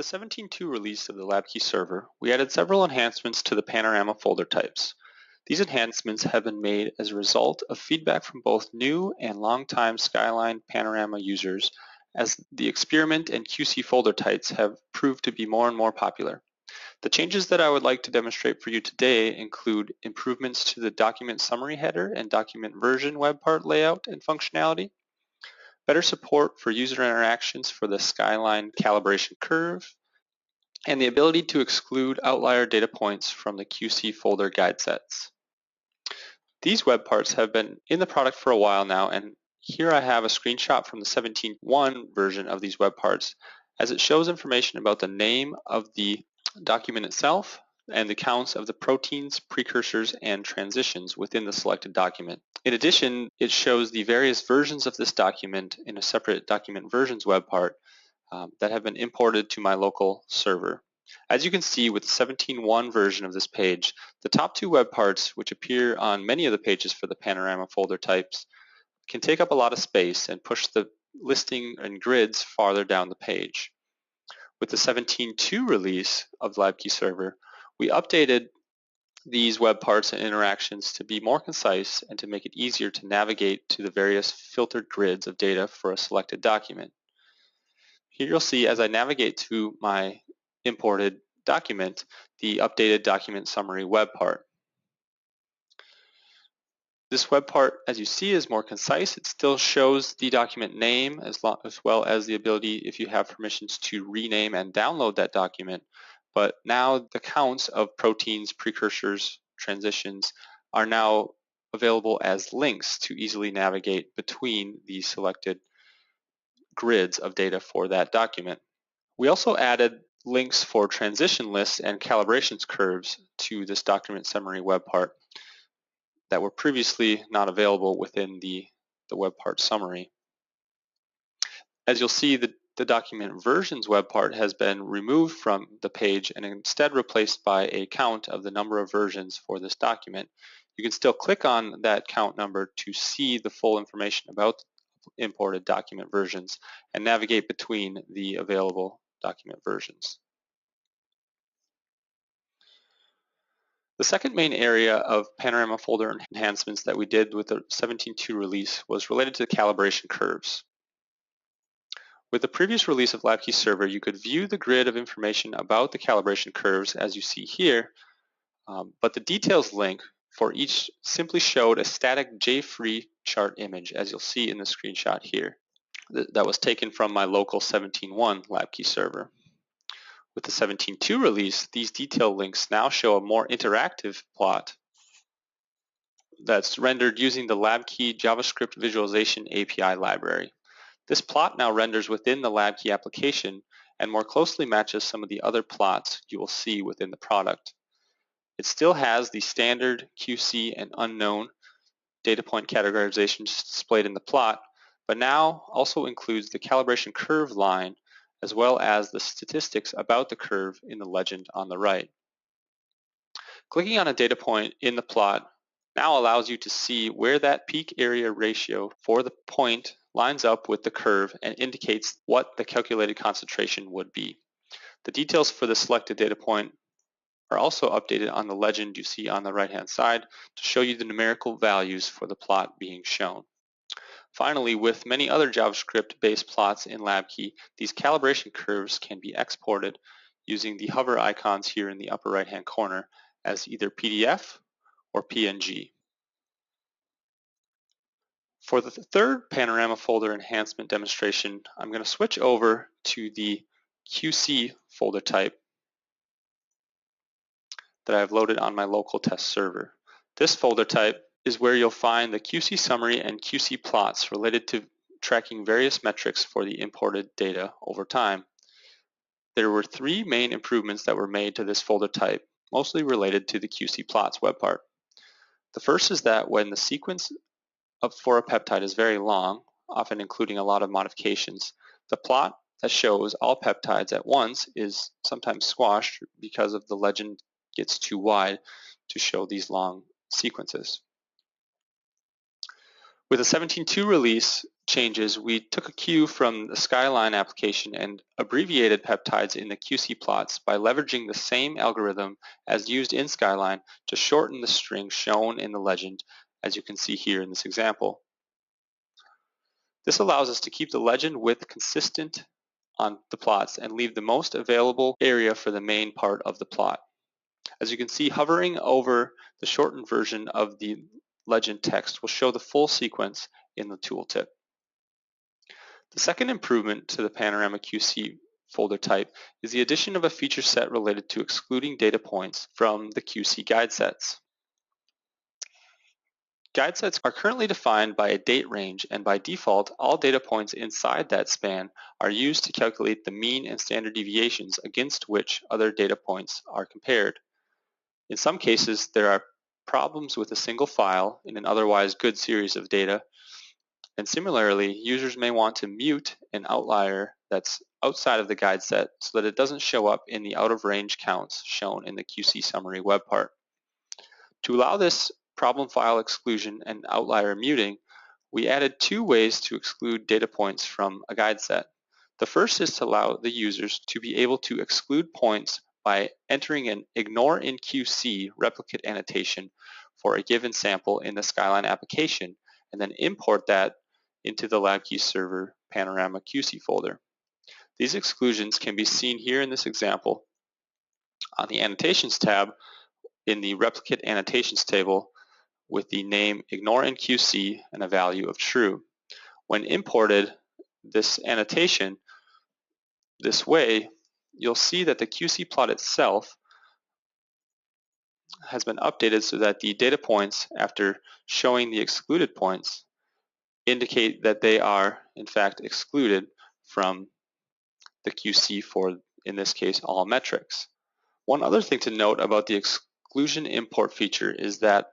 With the 17.2 release of the Labkey server, we added several enhancements to the Panorama folder types. These enhancements have been made as a result of feedback from both new and longtime Skyline Panorama users, as the experiment and QC folder types have proved to be more and more popular. The changes that I would like to demonstrate for you today include improvements to the document summary header and document version web part layout and functionality, better support for user interactions for the Skyline Calibration Curve, and the ability to exclude outlier data points from the QC folder guide sets. These web parts have been in the product for a while now, and here I have a screenshot from the 17.1 version of these web parts, as it shows information about the name of the document itself and the counts of the proteins, precursors, and transitions within the selected document. In addition, it shows the various versions of this document in a separate document versions web part that have been imported to my local server. As you can see with the 17.1 version of this page, the top two web parts, which appear on many of the pages for the Panorama folder types, can take up a lot of space and push the listing and grids farther down the page. With the 17.2 release of the Labkey server, we updated these web parts and interactions to be more concise and to make it easier to navigate to the various filtered grids of data for a selected document. Here you'll see as I navigate to my imported document, the updated document summary web part. This web part, as you see, is more concise. It still shows the document name as well as the ability, if you have permissions, to rename and download that document. But now the counts of proteins, precursors, transitions are now available as links to easily navigate between the selected grids of data for that document. We also added links for transition lists and calibration curves to this document summary web part that were previously not available within the web part summary. As you'll see, the document versions web part has been removed from the page and instead replaced by a count of the number of versions for this document. You can still click on that count number to see the full information about imported document versions and navigate between the available document versions. The second main area of Panorama folder enhancements that we did with the 17.2 release was related to the calibration curves. With the previous release of Labkey server, you could view the grid of information about the calibration curves as you see here, but the details link for each simply showed a static J-free chart image, as you'll see in the screenshot here. That was taken from my local 17.1 Labkey server. With the 17.2 release, these detail links now show a more interactive plot that's rendered using the Labkey JavaScript Visualization API library. This plot now renders within the Labkey application and more closely matches some of the other plots you will see within the product. It still has the standard QC and unknown data point categorizations displayed in the plot, but now also includes the calibration curve line as well as the statistics about the curve in the legend on the right. Clicking on a data point in the plot now allows you to see where that peak area ratio for the point lines up with the curve and indicates what the calculated concentration would be. The details for the selected data point are also updated on the legend you see on the right-hand side to show you the numerical values for the plot being shown. Finally, with many other JavaScript-based plots in Labkey, these calibration curves can be exported using the hover icons here in the upper right-hand corner as either PDF or PNG. For the third Panorama folder enhancement demonstration, I'm going to switch over to the QC folder type that I've loaded on my local test server. This folder type is where you'll find the QC summary and QC plots related to tracking various metrics for the imported data over time. There were three main improvements that were made to this folder type, mostly related to the QC plots web part. The first is that when the sequence for a peptide is very long, often including a lot of modifications, the plot that shows all peptides at once is sometimes squashed because of the legend gets too wide to show these long sequences. With the 17.2 release, changes, we took a cue from the Skyline application and abbreviated peptides in the QC plots by leveraging the same algorithm as used in Skyline to shorten the string shown in the legend, as you can see here in this example. This allows us to keep the legend width consistent on the plots and leave the most available area for the main part of the plot. As you can see, hovering over the shortened version of the legend text will show the full sequence in the tooltip. The second improvement to the Panorama QC folder type is the addition of a feature set related to excluding data points from the QC guide sets. Guide sets are currently defined by a date range, and by default, all data points inside that span are used to calculate the mean and standard deviations against which other data points are compared. In some cases, there are problems with a single file in an otherwise good series of data. And similarly, users may want to mute an outlier that's outside of the guide set so that it doesn't show up in the out-of-range counts shown in the QC summary web part. To allow this problem file exclusion and outlier muting, we added two ways to exclude data points from a guide set. The first is to allow the users to be able to exclude points by entering an ignore in QC replicate annotation for a given sample in the Skyline application, and then import that into the Labkey server Panorama QC folder. These exclusions can be seen here in this example on the Annotations tab in the Replicate Annotations table with the name ignore in QC and a value of true. When imported this annotation this way, you'll see that the QC plot itself has been updated so that the data points after showing the excluded points indicate that they are in fact excluded from the QC for, in this case, all metrics. One other thing to note about the exclusion import feature is that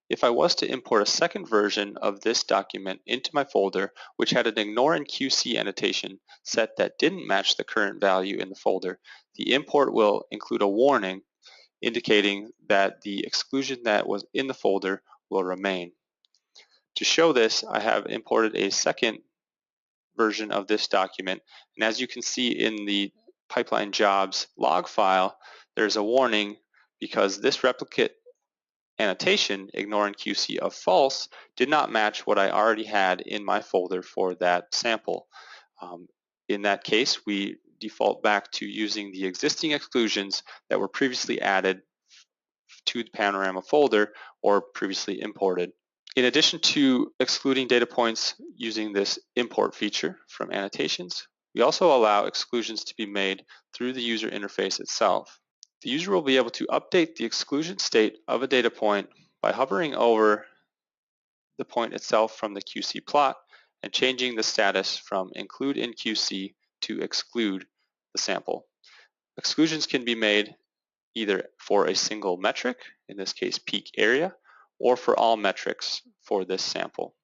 if I was to import a second version of this document into my folder, which had an ignore in QC annotation set that didn't match the current value in the folder, the import will include a warning indicating that the exclusion that was in the folder will remain. To show this, I have imported a second version of this document, and as you can see in the pipeline jobs log file, there's a warning because this replicate annotation, ignore in QC of false, did not match what I already had in my folder for that sample. In that case, we default back to using the existing exclusions that were previously added to the Panorama folder or previously imported. In addition to excluding data points using this import feature from annotations, we also allow exclusions to be made through the user interface itself. The user will be able to update the exclusion state of a data point by hovering over the point itself from the QC plot and changing the status from include in QC to exclude the sample. Exclusions can be made either for a single metric, in this case peak area, or for all metrics for this sample.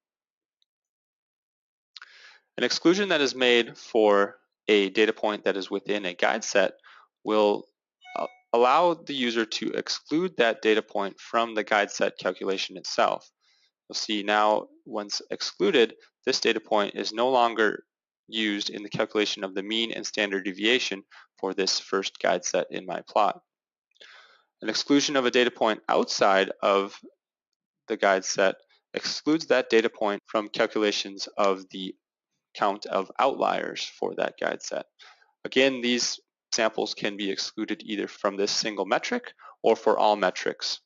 An exclusion that is made for a data point that is within a guide set will allow the user to exclude that data point from the guide set calculation itself. You'll see now, once excluded, this data point is no longer used in the calculation of the mean and standard deviation for this first guide set in my plot. An exclusion of a data point outside of the guide set excludes that data point from calculations of the count of outliers for that guide set. Again, these samples can be excluded either from this single metric or for all metrics.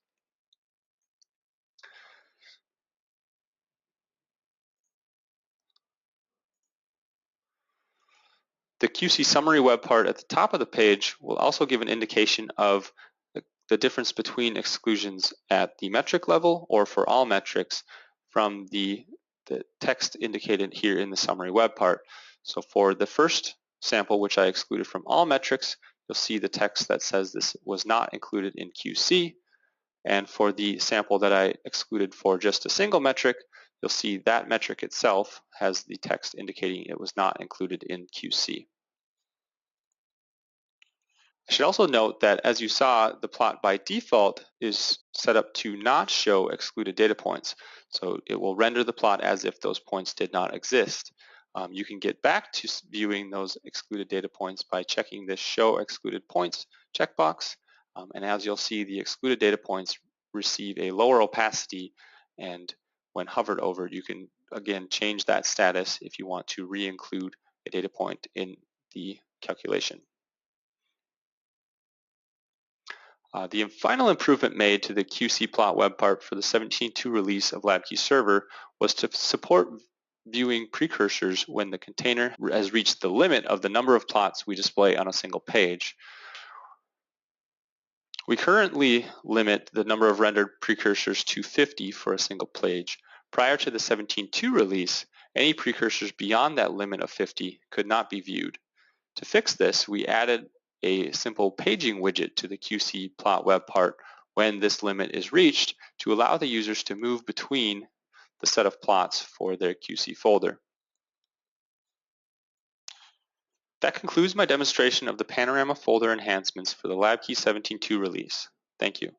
The QC summary web part at the top of the page will also give an indication of the difference between exclusions at the metric level or for all metrics from the text indicated here in the summary web part. So for the first sample, which I excluded from all metrics, you'll see the text that says this was not included in QC. And for the sample that I excluded for just a single metric, you'll see that metric itself has the text indicating it was not included in QC. I should also note that, as you saw, the plot by default is set up to not show excluded data points. So it will render the plot as if those points did not exist. You can get back to viewing those excluded data points by checking this Show Excluded Points checkbox. And as you'll see, the excluded data points receive a lower opacity, and when hovered over, you can again change that status if you want to re-include a data point in the calculation. The final improvement made to the QC plot web part for the 17.2 release of Labkey Server was to support viewing precursors when the container has reached the limit of the number of plots we display on a single page. We currently limit the number of rendered precursors to 50 for a single page. Prior to the 17.2 release, any precursors beyond that limit of 50 could not be viewed. To fix this, we added a simple paging widget to the QC plot web part when this limit is reached to allow the users to move between the set of plots for their QC folder. That concludes my demonstration of the Panorama folder enhancements for the Labkey 17.2 release. Thank you.